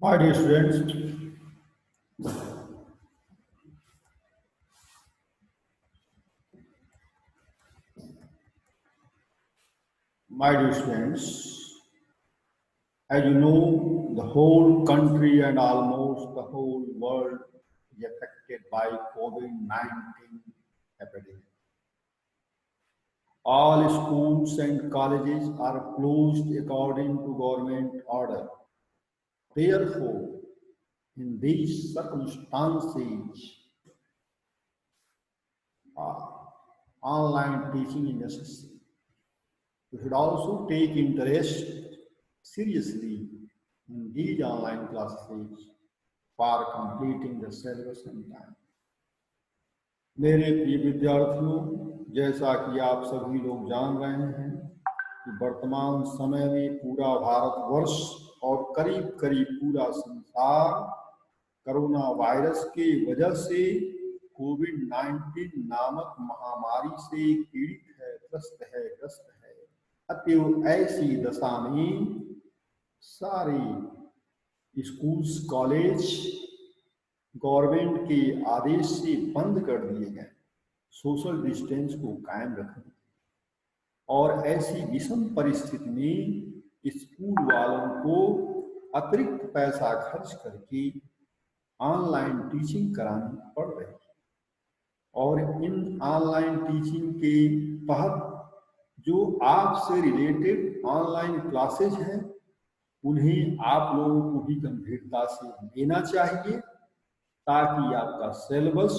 Hi dear students, my dear students, as you know, the whole country and almost the whole world is affected by COVID-19 epidemic. All schools and colleges are closed according to government order. Therefore, in these circumstances, uh, online teaching is necessary. You should also take interest seriously in these online classes for completing the syllabus in time. मेरे प्रिय विद्यार्थियों, जैसा कि आप सभी लोग जान रहे हैं कि वर्तमान समय में पूरा भारतवर्ष और करीब करीब पूरा संसार कोरोना वायरस की वजह से कोविड-19 नामक महामारी से पीड़ित है, ग्रस्त है। अतएव ऐसी दशा में सारे स्कूल्स कॉलेज गवर्नमेंट के आदेश से बंद कर दिए गए सोशल डिस्टेंस को कायम रखने। और ऐसी विषम परिस्थिति में स्कूल वालों को अतिरिक्त पैसा खर्च करके ऑनलाइन टीचिंग करानी पड़ रही है। और इन ऑनलाइन टीचिंग के तहत जो आपसे रिलेटेड ऑनलाइन क्लासेज हैं उन्हें आप लोगों को भी गंभीरता से लेना चाहिए ताकि आपका सिलेबस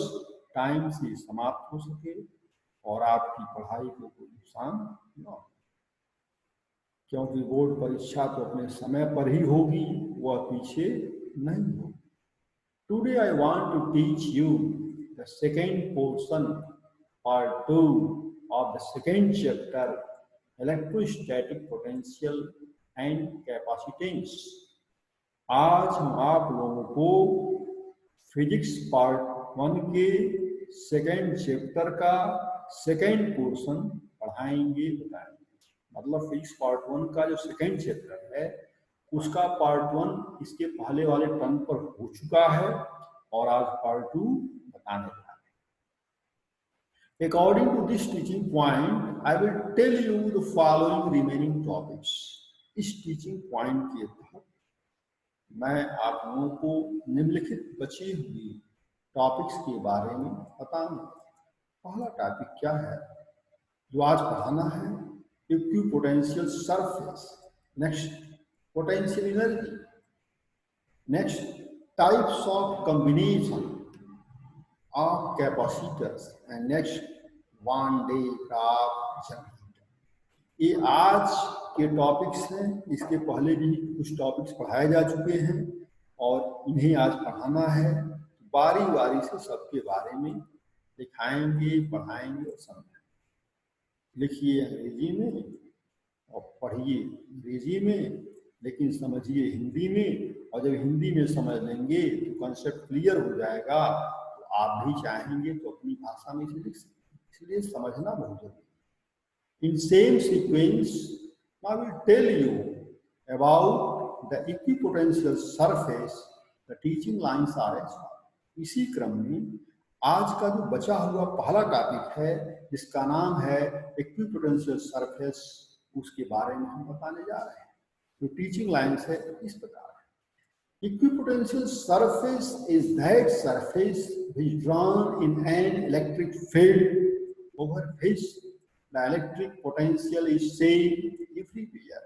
टाइम से समाप्त हो सके और आपकी पढ़ाई को कोई नुकसान न हो, क्योंकि बोर्ड परीक्षा तो अपने समय पर ही होगी, वह पीछे नहीं होगी। Today I want to teach you the second portion part 2 of the second chapter, electrostatic potential and capacitance. आज हम आप लोगों को फिजिक्स पार्ट 1 के सेकेंड चैप्टर का सेकेंड पोर्शन पढ़ाएंगे, बताएंगे। मतलब फिजिक्स पार्ट 1 का जो सेकेंड चैप्टर है उसका पार्ट 1 इसके पहले वाले टर्म पर हो चुका है और आज पार्ट 2 बताने लगा। According to this teaching point, I will tell you the following remaining topics. इस टीचिंग पॉइंट के तहत मैं आप लोगों को निम्नलिखित बची हुई टॉपिक्स के बारे में बताऊंगा। पहला टॉपिक क्या है जो आज पढ़ाना है? Equipotential surface, next potential energy, next types of combination of capacitors and next one day graph generator. ये आज के टॉपिक्स हैं। इसके पहले भी कुछ टॉपिक्स पढ़ाए जा चुके हैं और इन्हें आज पढ़ाना है। बारी बारी से सबके बारे में दिखाएंगे, पढ़ाएंगे और समझाएंगे। लिखिए अंग्रेजी में और पढ़िए अंग्रेजी में, लेकिन समझिए हिंदी में। और जब हिंदी में समझ लेंगे तो कॉन्सेप्ट क्लियर हो जाएगा, आप भी चाहेंगे तो अपनी भाषा में इसे लिख सकते हैं। इसलिए समझना बहुत जरूरी है। In same sequence I will tell you about the equipotential surface, the teaching lines are as follows. इसी क्रम में आज का जो बचा हुआ पहला टॉपिक है जिसका नाम है इक्विपोटेंशियल सरफेस, उसके बारे में हम बताने जा रहे हैं। जो टीचिंग लाइन्स है इस प्रकार है। Equipotential surface is that surface which drawn in an electric field over which the electric potential is same everywhere.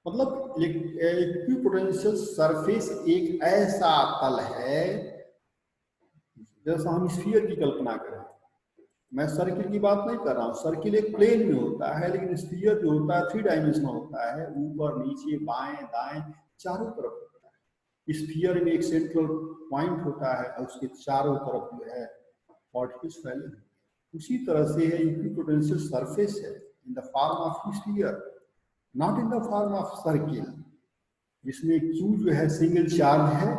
मतलब इक्विपोटेंशियल सरफेस एक ऐसा तल है जैसा हम स्फीयर की कल्पना करें। मैं सर्किल की बात नहीं कर रहा हूँ, सर्किल एक प्लेन में होता है, लेकिन स्फीयर जो होता है 3 डायमेंशनल होता है, ऊपर नीचे बाएं दाएं चारों तरफ होता है। स्फीयर में एक सेंट्रल पॉइंट होता है और उसके चारों तरफ जो है पार्टिकल्स फैले। उसी तरह से है इक्विपोटेंशियल सरफेस है in the form of sphere, not in the form of circle, जिसमें Q जो है सिंगल चार्ज है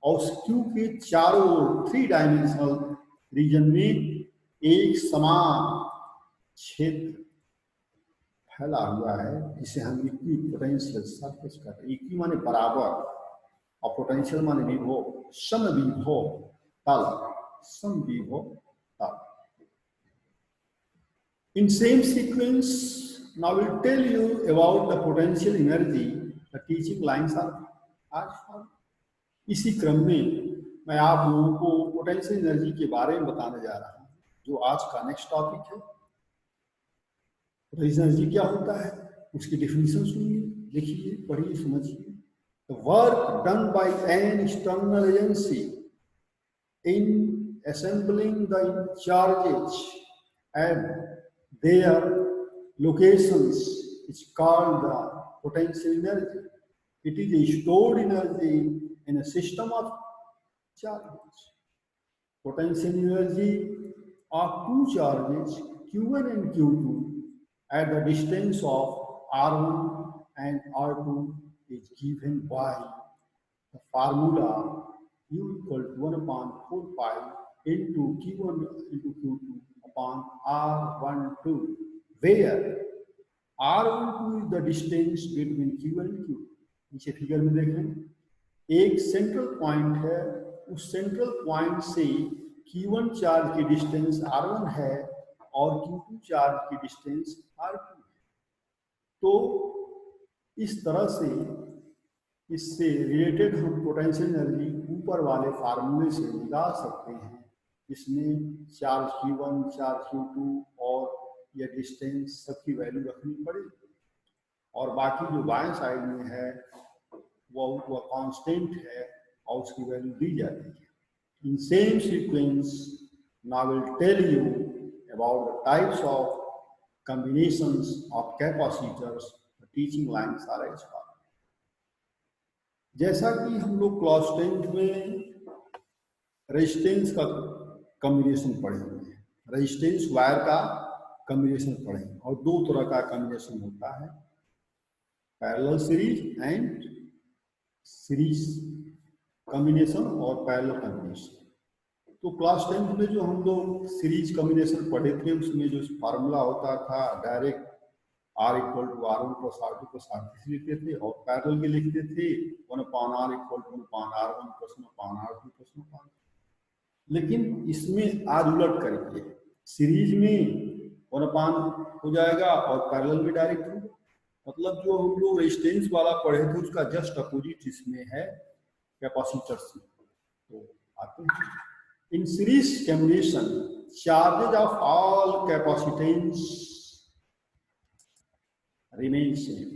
और उस Q के चारों 3 डायमेंशनल रीजन में एक समान क्षेत्र फैला हुआ है जिसे हम इक्वी पोटेंशियल सरफेस कहते हैं। इक्वी माने बराबर और पोटेंशियल माने विभव, समविभव तल, समविभव तल। In same sequence, now we'll tell you about the potential energy. The teaching lines are as follows. इसी क्रम में मैं आप लोगों को पोटेंशियल एनर्जी के बारे में बताने जा रहा हूँ, जो आज का नेक्स्ट टॉपिक है। पोटेंशियल एनर्जी क्या होता है, उसकी डेफिनेशन सुनिए, लिखिए, पढ़िए, समझिए। The work done by an external agency in assembling the charges at their locations is called the potential energy. It is a stored energy in a system of charges. Potential energy of two charges Q1 and Q2 at the distance of R1 and R2 is given by the formula U equal to 1 upon 4 pi into Q1 into Q2 upon R12, where R12 is the distance between Q1 and Q2. नीचे figure में देखें, एक central point है, उस central point से Q1 charge की distance R1 है और Q2 चार्ज की डिस्टेंस R2 है। तो इस तरह से इससे रिलेटेड हम पोटेंशियल एनर्जी ऊपर वाले फार्मूले से निकाल सकते हैं, जिसमें चार्ज Q1, चार्ज Q2 और यह डिस्टेंस सबकी वैल्यू रखनी पड़ेगी, और बाकी जो बाएं साइड में है वह कांस्टेंट है और उसकी वैल्यू दी जाती है। In same sequence now will tell you about the types of combinations of capacitors. The teaching lines are as follows. जैसा कि हम लोग क्लास 10 में रेजिस्टेंस का कॉम्बिनेशन पढ़े हुए हैं, रेजिस्टेंस वायर का कॉम्बिनेशन पढ़े, और दो तरह का कॉम्बिनेशन होता है, parallel series and series combination और पैरेलल कॉम्बिनेशन। तो क्लास 10 में जो हम लोग सीरीज कॉम्बिनेशन पढ़े थे, उसमें जो फार्मूला होता था direct R equal to R1 plus R2 plus R3 लिखते थे, और पैरेलल में लिखते थे 1 upon R equal to 1 upon R1 plus 1 upon R2 plus 1 upon। लेकिन इसमें आज उलट करके सीरीज में 1 upon हो जाएगा और पैरेलल में डायरेक्ट होगा। मतलब जो हम लोग रेजिस्टेंस वाला पढ़े थे उसका जस्ट अपोजिट इसमें है कैपेसिटर से। तो आते हैं in series combination, charges of all capacitance remain same.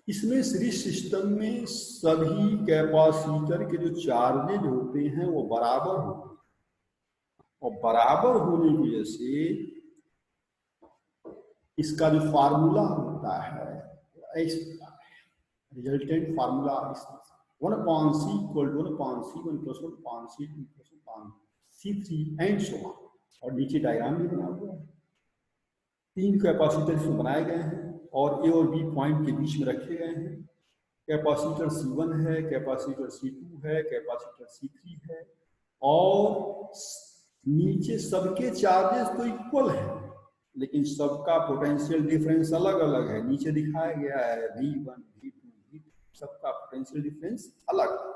इसमें सीरीज सिस्टम में सभी कैपेसिटर के जो चार्जेज होते हैं वो बराबर होते हैं, और बराबर होने की वजह से इसका जो फार्मूला होता है resultant formula 1 upon C equal to 1 upon C1 plus 1 upon C2 plus 1 upon C3 and so on. और नीचे डायग्राम भी बना हुआ है, तीन कैपेसिटर इसमें बनाए गए हैं और ए और बी पॉइंट के बीच में रखे गए हैं। कैपेसिटर C1 है, कैपेसिटर C2 है, कैपेसिटर C3 है, और नीचे सबके चार्जेस तो इक्वल है, लेकिन सबका पोटेंशियल डिफरेंस अलग अलग है। नीचे दिखाया गया है V1, V2, V3, सबका पोटेंशियल डिफरेंस अलग है,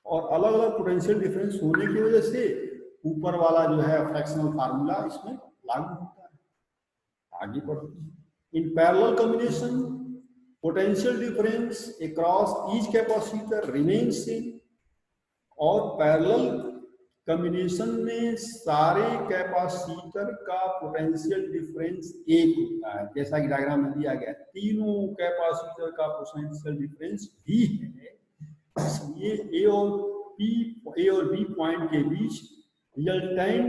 और अलग अलग पोटेंशियल डिफरेंस होने की वजह से ऊपर वाला जो है फ्रैक्शनल फार्मूला इसमें लागू होता है। आगे बढ़ते हैं। In parallel combination potential difference across each capacitor remains same, और पैरेलल कॉम्बिनेशन में सारे कैपेसिटर का पोटेंशियल डिफरेंस एक होता है, जैसा कि डायग्राम में दिया गया। तीनों कैपेसिटर का पोटेंशियल डिफरेंस भी है, इसलिए ए और बी पॉइंट के बीच रिजल्टेंट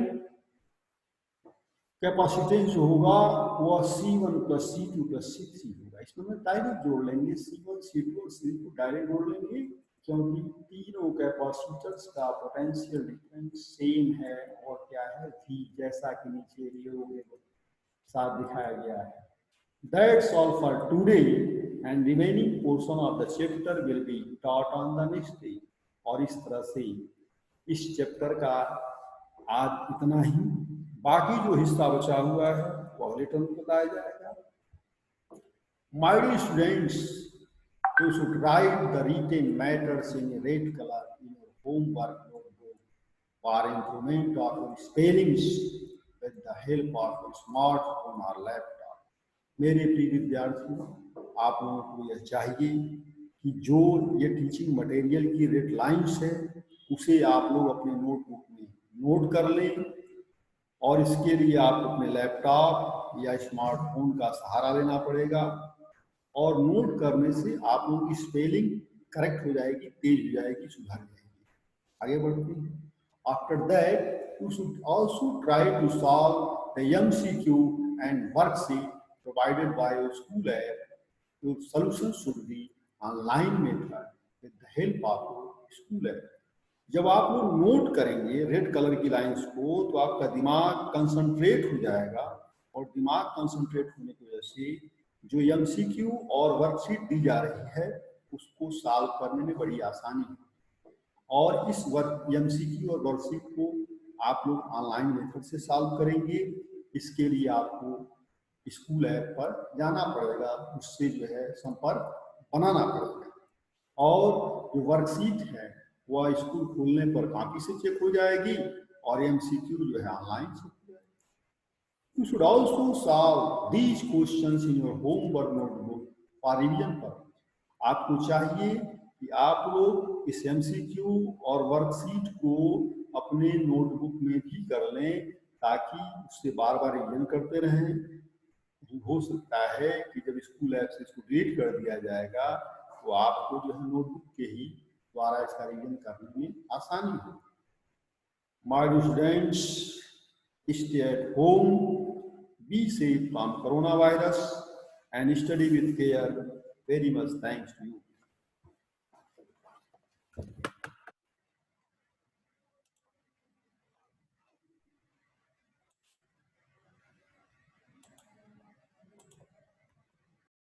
कैपेसिटेंस जो होगा वह C1 plus C2 plus C3 होगा। इसमें मैं डायरेक्ट जोड़ लेंगे, C1, C2 और C3 डायरेक्ट जोड़ लेंगे, क्योंकि तीनों कैपेसिटर्स का पोटेंशियल डिफरेंस सेम है, और क्या है V, जैसा कि नीचे रीडियो के साथ दिखाया गया है। That's all for today, and remaining portion of the chapter will be taught on the next day. और इस तरह से इस चैप्टर का आज इतना ही, बाकी जो हिस्सा बचा हुआ है वो अगले टर्म में बताया जाएगा। My dear students, you should write the written matters in red color in your homework notebook for improvement of your spellings with the help of a smartphone or laptop. मेरे प्रिय विद्यार्थियों, आप लोगों को यह चाहिए कि जो ये टीचिंग मटेरियल की रेड लाइन्स है उसे आप लोग अपने नोटबुक में नोट कर लें, और इसके लिए आपको अपने लैपटॉप या स्मार्टफोन का सहारा लेना पड़ेगा। और नोट करने से आप लोगों की स्पेलिंग करेक्ट हो जाएगी, तेज हो जाएगी, सुधर जाएगी। आगे बढ़ते हैं। After that you should also try to solve the MCQ and worksheet provided by your school app. Your solution should be online method with the help of your school app. जब आप लोग नोट करेंगे red colour की lines को तो आपका दिमाग concentrate हो जाएगा, और दिमाग कंसंट्रेट होने की वजह से जो MCQ और वर्कशीट दी जा रही है उसको सॉल्व करने में बड़ी आसानी है। और इस MCQ और वर्कशीट को आप लोग ऑनलाइन मेथड से सॉल्व करेंगे। इसके लिए आपको स्कूल ऐप पर जाना पड़ेगा, उससे जो है संपर्क बनाना पड़ेगा। और जो वर्कशीट है वह स्कूल खुलने पर कॉपी से चेक हो जाएगी, और MCQ जो है ऑनलाइन चेक हो जाएगी। You should also solve these questions in your homework notebook for revision purpose. आपको चाहिए कि आप लोग इस MCQ और वर्कशीट को अपने नोटबुक में भी कर लें, ताकि उससे बार बार रिवीजन करते रहें। हो सकता है कि जब स्कूल ऐप से इसको डिलीट कर दिया जाएगा तो आपको जो है नोटबुक के ही द्वारा इसका रिवीजन करने में आसानी हो। My dear students, stay at home, be safe from corona virus and study with care. Very much thanks to you.